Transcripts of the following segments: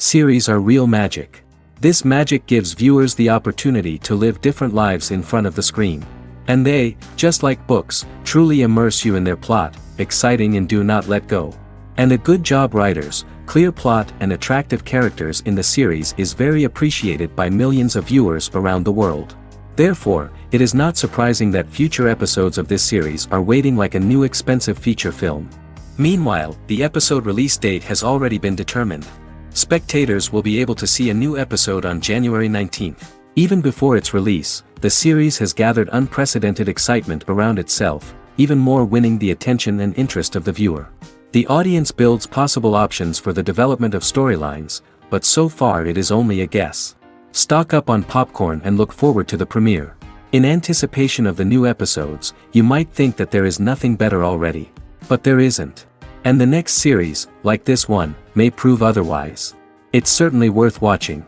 Series are real magic. This magic gives viewers the opportunity to live different lives in front of the screen. And they, just like books, truly immerse you in their plot, exciting and do not let go. And a good job writers, clear plot and attractive characters in the series is very appreciated by millions of viewers around the world. Therefore, it is not surprising that future episodes of this series are waiting like a new expensive feature film. Meanwhile, the episode release date has already been determined. Spectators will be able to see a new episode on January 19th. Even before its release, the series has gathered unprecedented excitement around itself, even more winning the attention and interest of the viewer. The audience builds possible options for the development of storylines, but so far it is only a guess. Stock up on popcorn and look forward to the premiere. In anticipation of the new episodes, you might think that there is nothing better already. But there isn't. And the next series, like this one, may prove otherwise. It's certainly worth watching.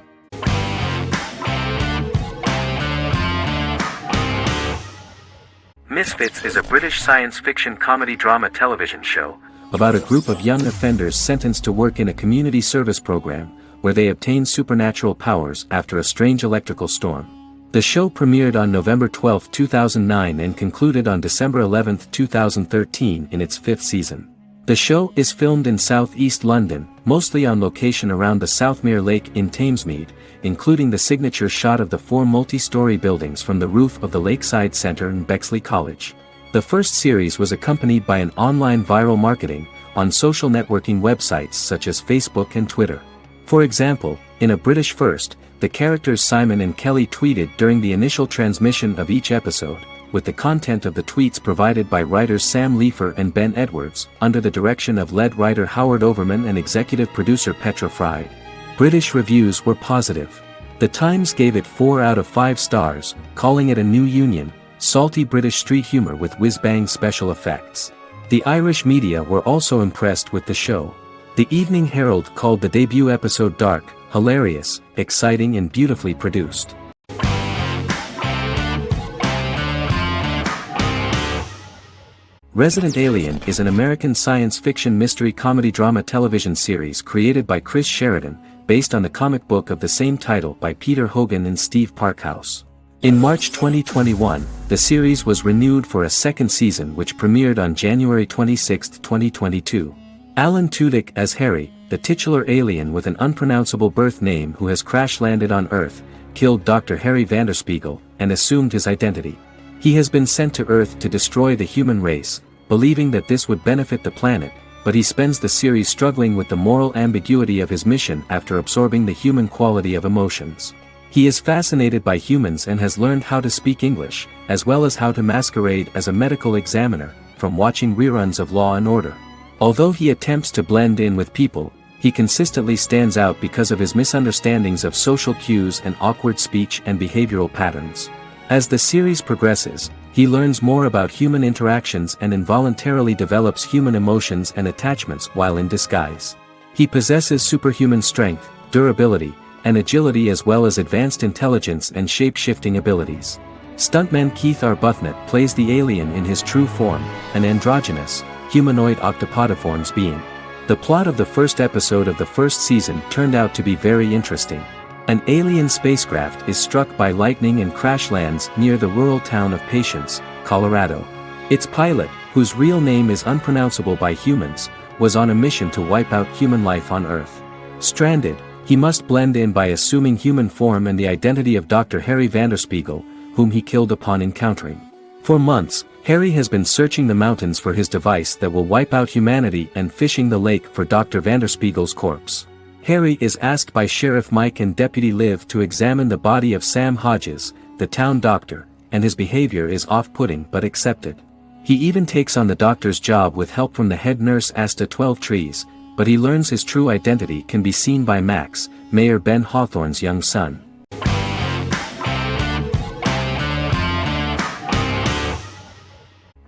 Misfits is a British science fiction comedy drama television show about a group of young offenders sentenced to work in a community service program, where they obtain supernatural powers after a strange electrical storm. The show premiered on November 12, 2009 and concluded on December 11, 2013 in its 5th season. The show is filmed in southeast London, mostly on location around the Southmere Lake in Thamesmead, including the signature shot of the 4 multi-story buildings from the roof of the Lakeside Centre in Bexley College. The first series was accompanied by an online viral marketing on social networking websites such as Facebook and Twitter. For example, in a British first, the characters Simon and Kelly tweeted during the initial transmission of each episode, with the content of the tweets provided by writers Sam Leifer and Ben Edwards, under the direction of lead writer Howard Overman and executive producer Petra Fried. British reviews were positive. The Times gave it 4 out of 5 stars, calling it a new union, salty British street humor with whiz-bang special effects. The Irish media were also impressed with the show. The Evening Herald called the debut episode dark, hilarious, exciting and beautifully produced. Resident Alien is an American science fiction mystery comedy drama television series created by Chris Sheridan, based on the comic book of the same title by Peter Hogan and Steve Parkhouse. In March 2021, the series was renewed for a 2nd season which premiered on January 26, 2022. Alan Tudyk as Harry, the titular alien with an unpronounceable birth name who has crash-landed on Earth, killed Dr. Harry Vanderspiegel, and assumed his identity. He has been sent to Earth to destroy the human race, believing that this would benefit the planet, but he spends the series struggling with the moral ambiguity of his mission after absorbing the human quality of emotions. He is fascinated by humans and has learned how to speak English, as well as how to masquerade as a medical examiner, from watching reruns of Law and Order. Although he attempts to blend in with people, he consistently stands out because of his misunderstandings of social cues and awkward speech and behavioral patterns. As the series progresses, he learns more about human interactions and involuntarily develops human emotions and attachments while in disguise. He possesses superhuman strength, durability, and agility as well as advanced intelligence and shape-shifting abilities. Stuntman Keith Arbuthnot plays the alien in his true form, an androgynous, humanoid octopodiforms being. The plot of the first episode of the first season turned out to be very interesting. An alien spacecraft is struck by lightning and crash lands near the rural town of Patience, Colorado. Its pilot, whose real name is unpronounceable by humans, was on a mission to wipe out human life on Earth. Stranded, he must blend in by assuming human form and the identity of Dr. Harry Vanderspiegel, whom he killed upon encountering. For months, Harry has been searching the mountains for his device that will wipe out humanity and fishing the lake for Dr. Vanderspiegel's corpse. Harry is asked by Sheriff Mike and Deputy Liv to examine the body of Sam Hodges, the town doctor, and his behavior is off-putting but accepted. He even takes on the doctor's job with help from the head nurse Asta 12 Trees, but he learns his true identity can be seen by Max, Mayor Ben Hawthorne's young son.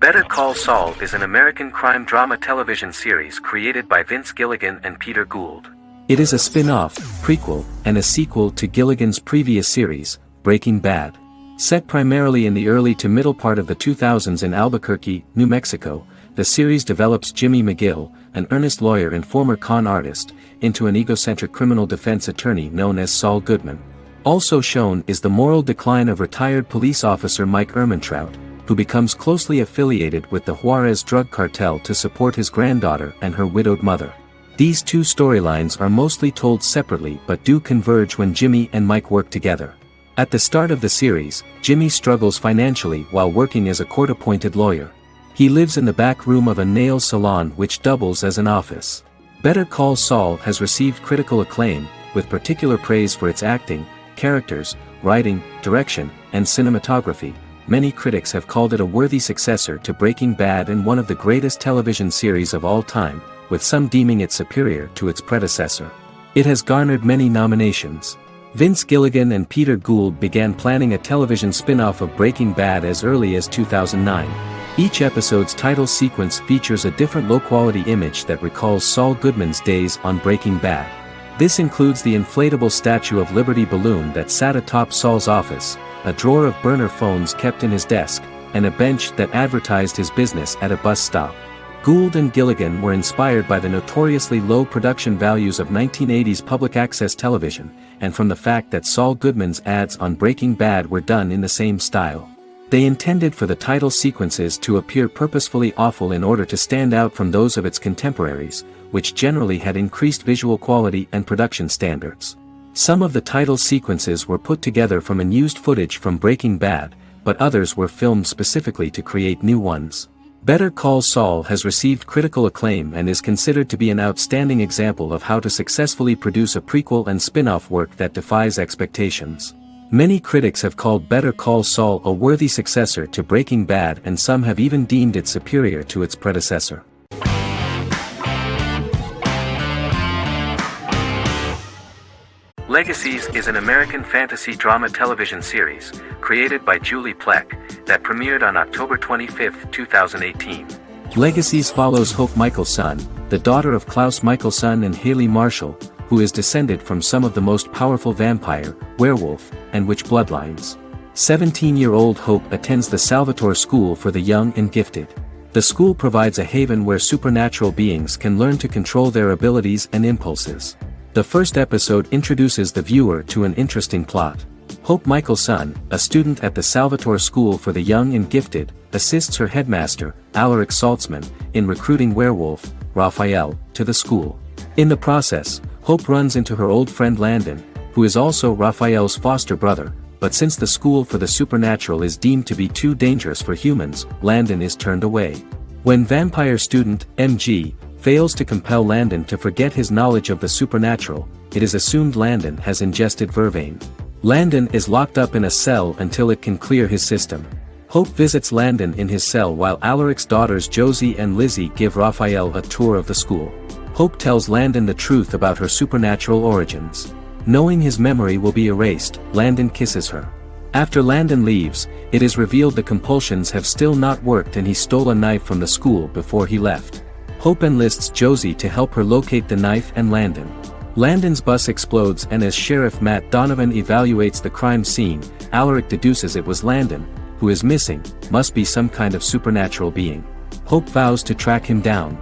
Better Call Saul is an American crime drama television series created by Vince Gilligan and Peter Gould. It is a spin-off, prequel, and a sequel to Gilligan's previous series, Breaking Bad. Set primarily in the early to middle part of the 2000s in Albuquerque, New Mexico, the series develops Jimmy McGill, an earnest lawyer and former con artist, into an egocentric criminal defense attorney known as Saul Goodman. Also shown is the moral decline of retired police officer Mike Ehrmantraut, who becomes closely affiliated with the Juarez drug cartel to support his granddaughter and her widowed mother. These two storylines are mostly told separately but do converge when Jimmy and Mike work together. At the start of the series, Jimmy struggles financially while working as a court-appointed lawyer. He lives in the back room of a nail salon which doubles as an office. Better Call Saul has received critical acclaim, with particular praise for its acting, characters, writing, direction, and cinematography. Many critics have called it a worthy successor to Breaking Bad and one of the greatest television series of all time, with some deeming it superior to its predecessor. It has garnered many nominations. Vince Gilligan and Peter Gould began planning a television spin-off of Breaking Bad as early as 2009. Each episode's title sequence features a different low-quality image that recalls Saul Goodman's days on Breaking Bad. This includes the inflatable Statue of Liberty balloon that sat atop Saul's office, a drawer of burner phones kept in his desk, and a bench that advertised his business at a bus stop. Gould and Gilligan were inspired by the notoriously low production values of 1980s public access television, and from the fact that Saul Goodman's ads on Breaking Bad were done in the same style. They intended for the title sequences to appear purposefully awful in order to stand out from those of its contemporaries, which generally had increased visual quality and production standards. Some of the title sequences were put together from unused footage from Breaking Bad, but others were filmed specifically to create new ones. Better Call Saul has received critical acclaim and is considered to be an outstanding example of how to successfully produce a prequel and spin-off work that defies expectations. Many critics have called Better Call Saul a worthy successor to Breaking Bad, and some have even deemed it superior to its predecessor. Legacies is an American fantasy drama television series, created by Julie Plec, that premiered on October 25, 2018. Legacies follows Hope Michelson, the daughter of Klaus Michelson and Haley Marshall, who is descended from some of the most powerful vampire, werewolf, and witch bloodlines. 17-year-old Hope attends the Salvatore School for the Young and Gifted. The school provides a haven where supernatural beings can learn to control their abilities and impulses. The first episode introduces the viewer to an interesting plot. Hope Michelson, a student at the Salvatore School for the Young and Gifted, assists her headmaster, Alaric Saltzman, in recruiting werewolf, Raphael, to the school. In the process, Hope runs into her old friend Landon, who is also Raphael's foster brother, but since the school for the supernatural is deemed to be too dangerous for humans, Landon is turned away. When vampire student, MG, fails to compel Landon to forget his knowledge of the supernatural, it is assumed Landon has ingested vervain. Landon is locked up in a cell until it can clear his system. Hope visits Landon in his cell while Alaric's daughters Josie and Lizzie give Raphael a tour of the school. Hope tells Landon the truth about her supernatural origins. Knowing his memory will be erased, Landon kisses her. After Landon leaves, it is revealed the compulsions have still not worked and he stole a knife from the school before he left. Hope enlists Josie to help her locate the knife and Landon. Landon's bus explodes, and as Sheriff Matt Donovan evaluates the crime scene, Alaric deduces it was Landon, who is missing, must be some kind of supernatural being. Hope vows to track him down.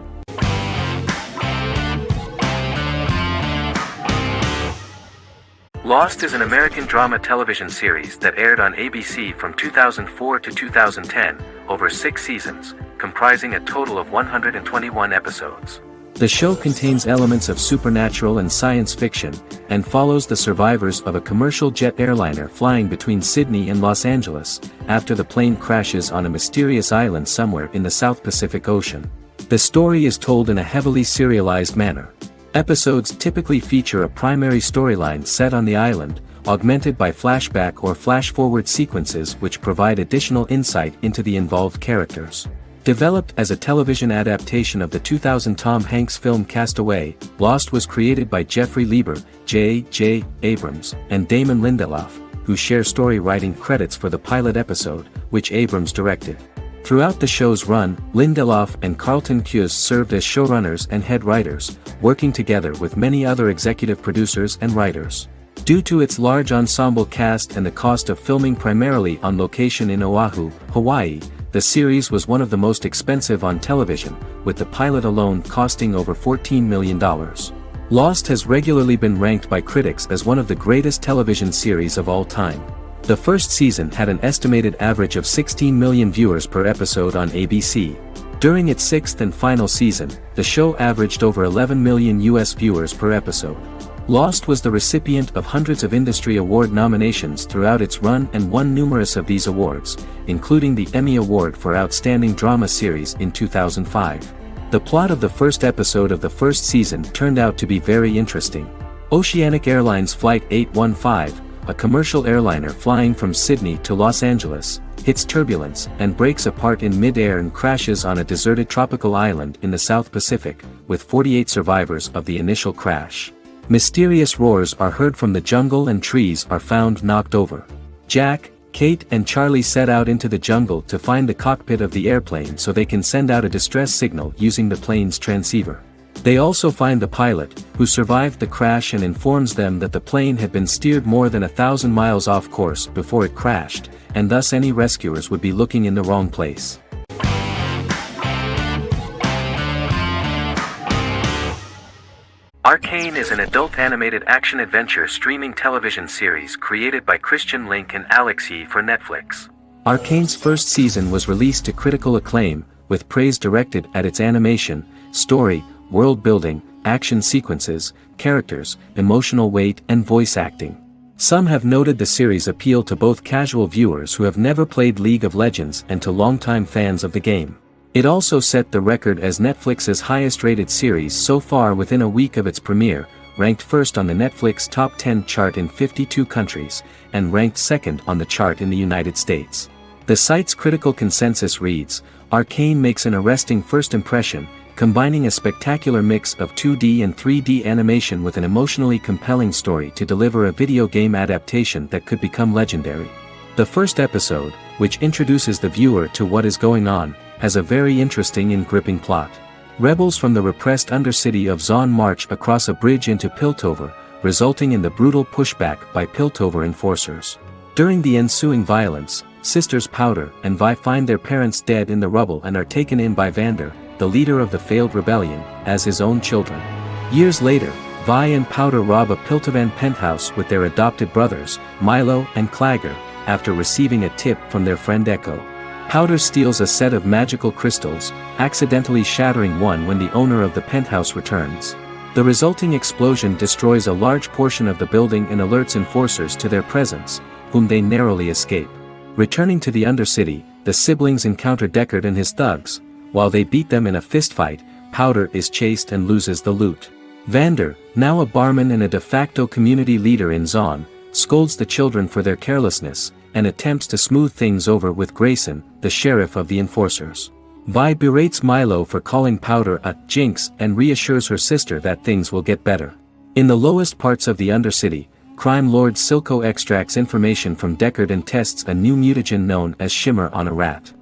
Lost is an American drama television series that aired on ABC from 2004 to 2010, over 6 seasons, comprising a total of 121 episodes. The show contains elements of supernatural and science fiction, and follows the survivors of a commercial jet airliner flying between Sydney and Los Angeles, after the plane crashes on a mysterious island somewhere in the South Pacific Ocean. The story is told in a heavily serialized manner. Episodes typically feature a primary storyline set on the island, augmented by flashback or flash-forward sequences which provide additional insight into the involved characters. Developed as a television adaptation of the 2000 Tom Hanks film Castaway, Lost was created by Jeffrey Lieber, J.J. Abrams, and Damon Lindelof, who share story writing credits for the pilot episode, which Abrams directed. Throughout the show's run, Lindelof and Carlton Cuse served as showrunners and head writers, working together with many other executive producers and writers. Due to its large ensemble cast and the cost of filming primarily on location in Oahu, Hawaii, the series was one of the most expensive on television, with the pilot alone costing over $14 million. Lost has regularly been ranked by critics as one of the greatest television series of all time. The first season had an estimated average of 16 million viewers per episode on ABC. During its sixth and final season, the show averaged over 11 million US viewers per episode. Lost was the recipient of hundreds of industry award nominations throughout its run and won numerous of these awards, including the Emmy Award for Outstanding Drama Series in 2005. The plot of the first episode of the first season turned out to be very interesting. Oceanic Airlines Flight 815, a commercial airliner flying from Sydney to Los Angeles, hits turbulence and breaks apart in mid-air and crashes on a deserted tropical island in the South Pacific, with 48 survivors of the initial crash. Mysterious roars are heard from the jungle and trees are found knocked over. Jack, Kate and Charlie set out into the jungle to find the cockpit of the airplane so they can send out a distress signal using the plane's transceiver. They also find the pilot, who survived the crash and informs them that the plane had been steered more than 1,000 miles off course before it crashed, and thus any rescuers would be looking in the wrong place. Arcane is an adult animated action-adventure streaming television series created by Christian Link and Alex Yee for Netflix. Arcane's first season was released to critical acclaim, with praise directed at its animation, story, world-building, action sequences, characters, emotional weight and voice acting. Some have noted the series appeal to both casual viewers who have never played League of Legends and to longtime fans of the game. It also set the record as Netflix's highest-rated series so far within a week of its premiere, ranked first on the Netflix Top 10 chart in 52 countries, and ranked second on the chart in the United States. The site's critical consensus reads, "Arcane makes an arresting first impression, combining a spectacular mix of 2D and 3D animation with an emotionally compelling story to deliver a video game adaptation that could become legendary." The first episode, which introduces the viewer to what is going on, has a very interesting and gripping plot. Rebels from the repressed undercity of Zon march across a bridge into Piltover, resulting in the brutal pushback by Piltover enforcers. During the ensuing violence, sisters Powder and Vi find their parents dead in the rubble and are taken in by Vander, the leader of the failed rebellion, as his own children. Years later, Vi and Powder rob a Piltovan penthouse with their adopted brothers, Milo and Clagger, after receiving a tip from their friend Echo. Powder steals a set of magical crystals, accidentally shattering one when the owner of the penthouse returns. The resulting explosion destroys a large portion of the building and alerts enforcers to their presence, whom they narrowly escape. Returning to the Undercity, the siblings encounter Deckard and his thugs. While they beat them in a fistfight, Powder is chased and loses the loot. Vander, now a barman and a de facto community leader in Zon, scolds the children for their carelessness, and attempts to smooth things over with Grayson, the sheriff of the enforcers. Vi berates Milo for calling Powder a jinx and reassures her sister that things will get better. In the lowest parts of the Undercity, crime lord Silco extracts information from Deckard and tests a new mutagen known as Shimmer on a rat.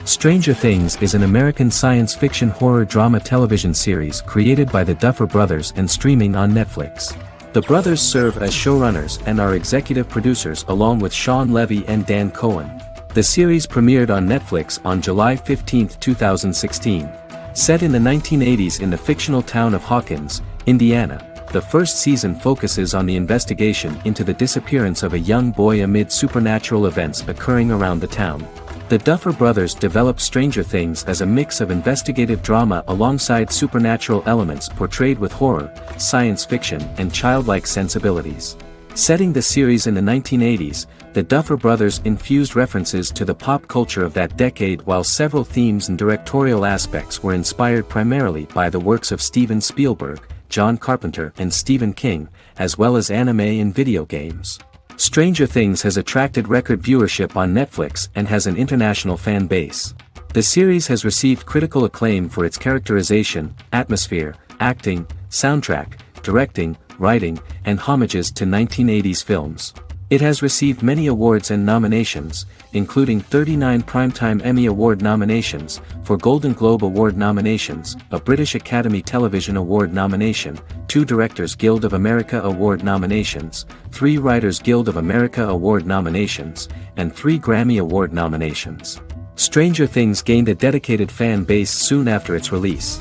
Stranger Things is an American science fiction horror drama television series created by the Duffer Brothers and streaming on Netflix. The brothers serve as showrunners and are executive producers along with Sean Levy and Dan Cohen. The series premiered on Netflix on July 15, 2016. Set in the 1980s in the fictional town of Hawkins, Indiana, the first season focuses on the investigation into the disappearance of a young boy amid supernatural events occurring around the town. The Duffer Brothers developed Stranger Things as a mix of investigative drama alongside supernatural elements portrayed with horror, science fiction and childlike sensibilities. Setting the series in the 1980s, the Duffer Brothers infused references to the pop culture of that decade while several themes and directorial aspects were inspired primarily by the works of Steven Spielberg, John Carpenter and Stephen King, as well as anime and video games. Stranger Things has attracted record viewership on Netflix and has an international fan base. The series has received critical acclaim for its characterization, atmosphere, acting, soundtrack, directing, writing, and homages to 1980s films. It has received many awards and nominations, including 39 Primetime Emmy Award nominations, 4 Golden Globe Award nominations, a British Academy Television Award nomination, 2 Directors Guild of America Award nominations, 3 Writers Guild of America Award nominations, and 3 Grammy Award nominations. Stranger Things gained a dedicated fan base soon after its release.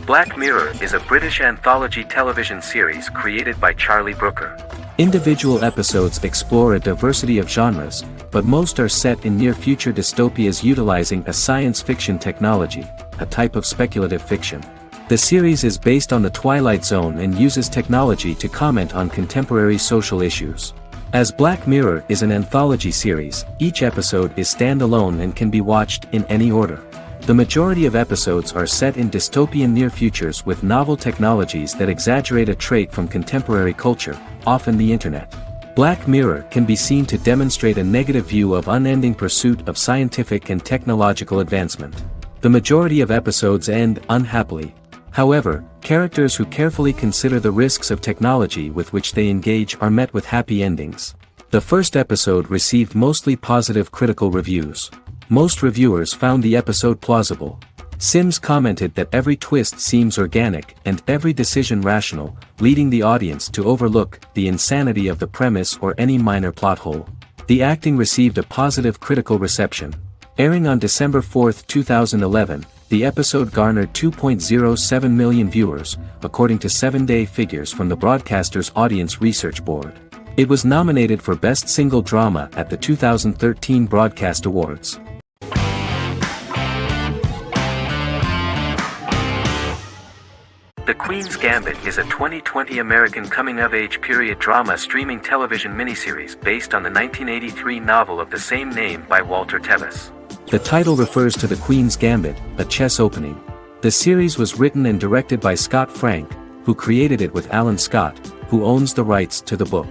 Black Mirror is a British anthology television series created by Charlie Brooker. Individual episodes explore a diversity of genres, but most are set in near-future dystopias utilizing a science fiction technology, a type of speculative fiction. The series is based on the Twilight Zone and uses technology to comment on contemporary social issues. As Black Mirror is an anthology series, each episode is standalone and can be watched in any order. The majority of episodes are set in dystopian near futures with novel technologies that exaggerate a trait from contemporary culture, often the internet. Black Mirror can be seen to demonstrate a negative view of unending pursuit of scientific and technological advancement. The majority of episodes end unhappily. However, characters who carefully consider the risks of technology with which they engage are met with happy endings. The first episode received mostly positive critical reviews. Most reviewers found the episode plausible. Sims commented that every twist seems organic and every decision rational, leading the audience to overlook the insanity of the premise or any minor plot hole. The acting received a positive critical reception. Airing on December 4, 2011, the episode garnered 2.07 million viewers, according to 7-day figures from the broadcaster's Audience Research Board. It was nominated for Best Single Drama at the 2013 Broadcast Awards. The Queen's Gambit is a 2020 American coming-of-age period drama streaming television miniseries based on the 1983 novel of the same name by Walter Tevis. The title refers to the Queen's Gambit, a chess opening. The series was written and directed by Scott Frank, who created it with Alan Scott, who owns the rights to the book.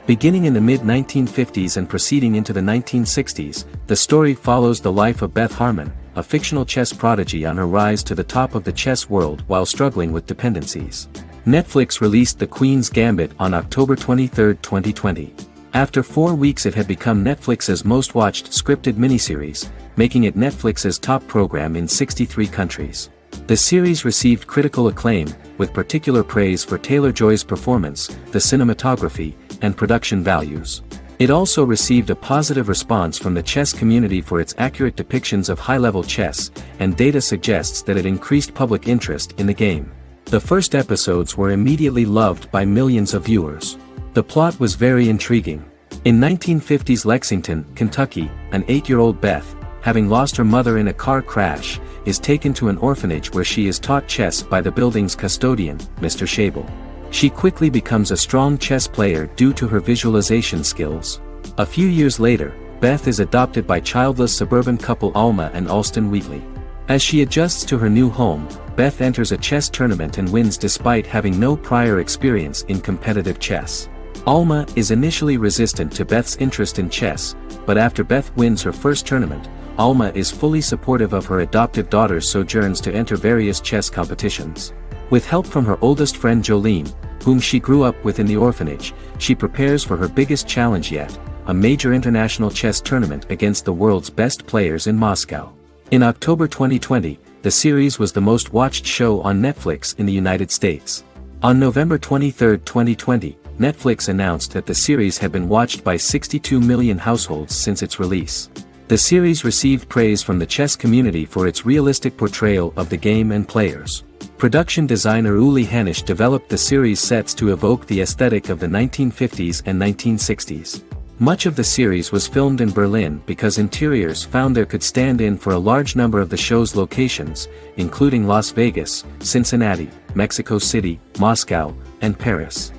Beginning in the mid-1950s and proceeding into the 1960s, the story follows the life of Beth Harmon, a fictional chess prodigy on her rise to the top of the chess world while struggling with dependencies. Netflix released The Queen's Gambit on October 23, 2020. After 4 weeks it had become Netflix's most watched scripted miniseries, making it Netflix's top program in 63 countries. The series received critical acclaim, with particular praise for Taylor-Joy's performance, the cinematography, and production values. It also received a positive response from the chess community for its accurate depictions of high-level chess, and data suggests that it increased public interest in the game. The first episodes were immediately loved by millions of viewers. The plot was very intriguing. In 1950s Lexington, Kentucky, an 8-year-old Beth, having lost her mother in a car crash, is taken to an orphanage where she is taught chess by the building's custodian, Mr. Schabel. She quickly becomes a strong chess player due to her visualization skills. A few years later, Beth is adopted by childless suburban couple Alma and Alston Wheatley. As she adjusts to her new home, Beth enters a chess tournament and wins despite having no prior experience in competitive chess. Alma is initially resistant to Beth's interest in chess, but after Beth wins her first tournament, Alma is fully supportive of her adoptive daughter's sojourns to enter various chess competitions. With help from her oldest friend Jolene, whom she grew up with in the orphanage, she prepares for her biggest challenge yet, a major international chess tournament against the world's best players in Moscow. In October 2020, the series was the most watched show on Netflix in the United States. On November 23, 2020, Netflix announced that the series had been watched by 62 million households since its release. The series received praise from the chess community for its realistic portrayal of the game and players. Production designer Uli Hanisch developed the series sets to evoke the aesthetic of the 1950s and 1960s. Much of the series was filmed in Berlin because interiors found there could stand in for a large number of the show's locations, including Las Vegas, Cincinnati, Mexico City, Moscow, and Paris.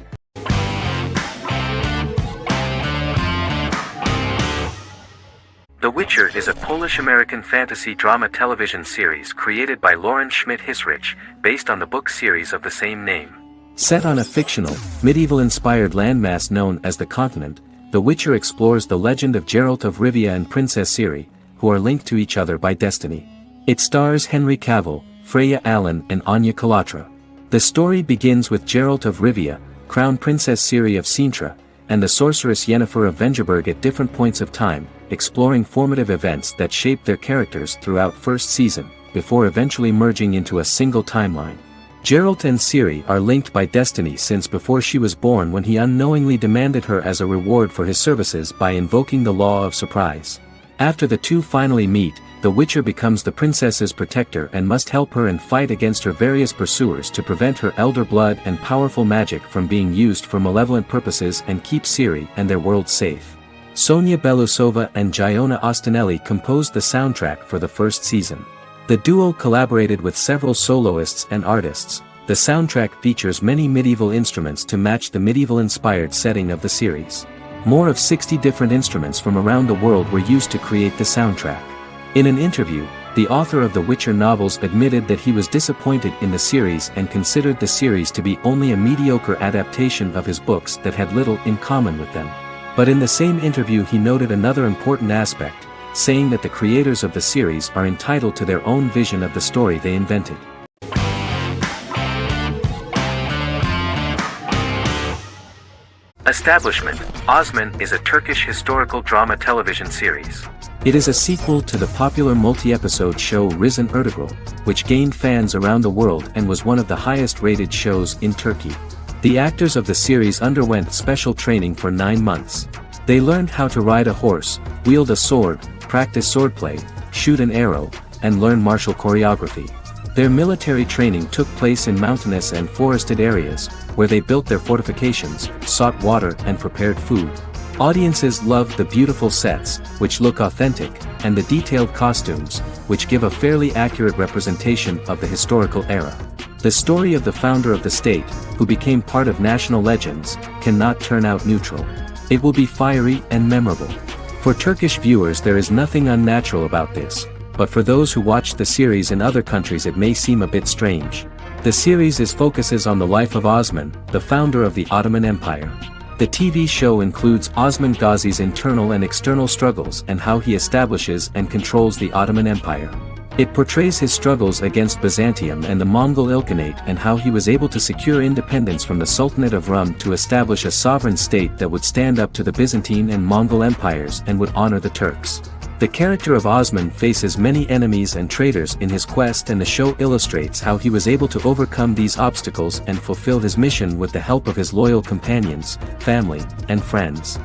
The Witcher is a Polish-American fantasy drama television series created by Lauren Schmidt-Hissrich, based on the book series of the same name. Set on a fictional, medieval-inspired landmass known as the Continent, The Witcher explores the legend of Geralt of Rivia and Princess Ciri, who are linked to each other by destiny. It stars Henry Cavill, Freya Allan and Anya Chalotra. The story begins with Geralt of Rivia, Crown Princess Ciri of Sintra, and the sorceress Yennefer of Vengerberg at different points of time, exploring formative events that shaped their characters throughout first season, before eventually merging into a single timeline. Geralt and Ciri are linked by destiny since before she was born, when he unknowingly demanded her as a reward for his services by invoking the law of surprise. After the two finally meet, the Witcher becomes the princess's protector and must help her and fight against her various pursuers to prevent her elder blood and powerful magic from being used for malevolent purposes and keep Ciri and their world safe. Sonia Belousova and Giona Ostinelli composed the soundtrack for the first season. The duo collaborated with several soloists and artists. The soundtrack features many medieval instruments to match the medieval-inspired setting of the series. More of 60 different instruments from around the world were used to create the soundtrack. In an interview, the author of the Witcher novels admitted that he was disappointed in the series and considered the series to be only a mediocre adaptation of his books that had little in common with them. But in the same interview he noted another important aspect, saying that the creators of the series are entitled to their own vision of the story they invented. Establishment: Osman is a Turkish historical drama television series. It is a sequel to the popular multi-episode show Risen Ertugrul, which gained fans around the world and was one of the highest-rated shows in Turkey. The actors of the series underwent special training for 9 months. They learned how to ride a horse, wield a sword, practice swordplay, shoot an arrow, and learn martial choreography. Their military training took place in mountainous and forested areas, where they built their fortifications, sought water and prepared food. Audiences loved the beautiful sets, which look authentic, and the detailed costumes, which give a fairly accurate representation of the historical era. The story of the founder of the state, who became part of national legends, cannot turn out neutral. It will be fiery and memorable. For Turkish viewers there is nothing unnatural about this, but for those who watch the series in other countries it may seem a bit strange. The series focuses on the life of Osman, the founder of the Ottoman Empire. The TV show includes Osman Ghazi's internal and external struggles and how he establishes and controls the Ottoman Empire. It portrays his struggles against Byzantium and the Mongol Ilkhanate and how he was able to secure independence from the Sultanate of Rum to establish a sovereign state that would stand up to the Byzantine and Mongol empires and would honor the Turks. The character of Osman faces many enemies and traitors in his quest, and the show illustrates how he was able to overcome these obstacles and fulfill his mission with the help of his loyal companions, family, and friends.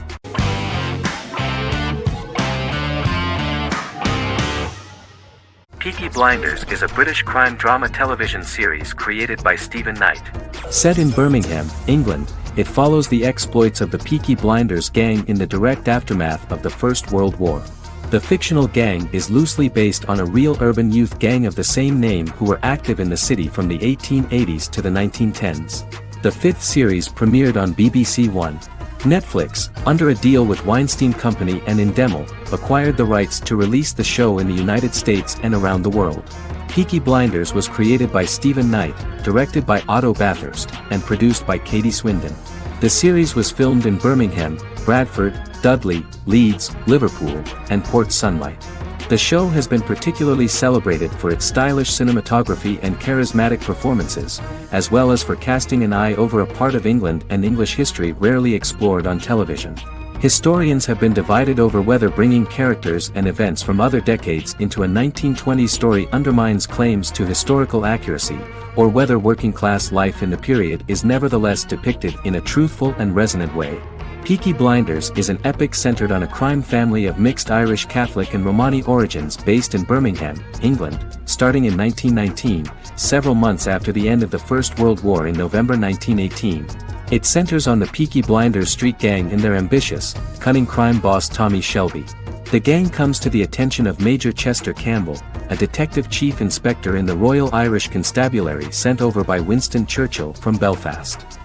Peaky Blinders is a British crime drama television series created by Stephen Knight. Set in Birmingham, England, it follows the exploits of the Peaky Blinders gang in the direct aftermath of the First World War. The fictional gang is loosely based on a real urban youth gang of the same name who were active in the city from the 1880s to the 1910s. The 5th series premiered on BBC One. Netflix, under a deal with Weinstein Company and Endemol, acquired the rights to release the show in the United States and around the world. Peaky Blinders was created by Stephen Knight, directed by Otto Bathurst, and produced by Katie Swindon. The series was filmed in Birmingham, Bradford, Dudley, Leeds, Liverpool, and Port Sunlight. The show has been particularly celebrated for its stylish cinematography and charismatic performances, as well as for casting an eye over a part of England and English history rarely explored on television. Historians have been divided over whether bringing characters and events from other decades into a 1920s story undermines claims to historical accuracy, or whether working-class life in the period is nevertheless depicted in a truthful and resonant way. Peaky Blinders is an epic centered on a crime family of mixed Irish Catholic and Romani origins based in Birmingham, England, starting in 1919, several months after the end of the First World War in November 1918. It centers on the Peaky Blinders street gang and their ambitious, cunning crime boss Tommy Shelby. The gang comes to the attention of Major Chester Campbell, a detective chief inspector in the Royal Irish Constabulary sent over by Winston Churchill from Belfast.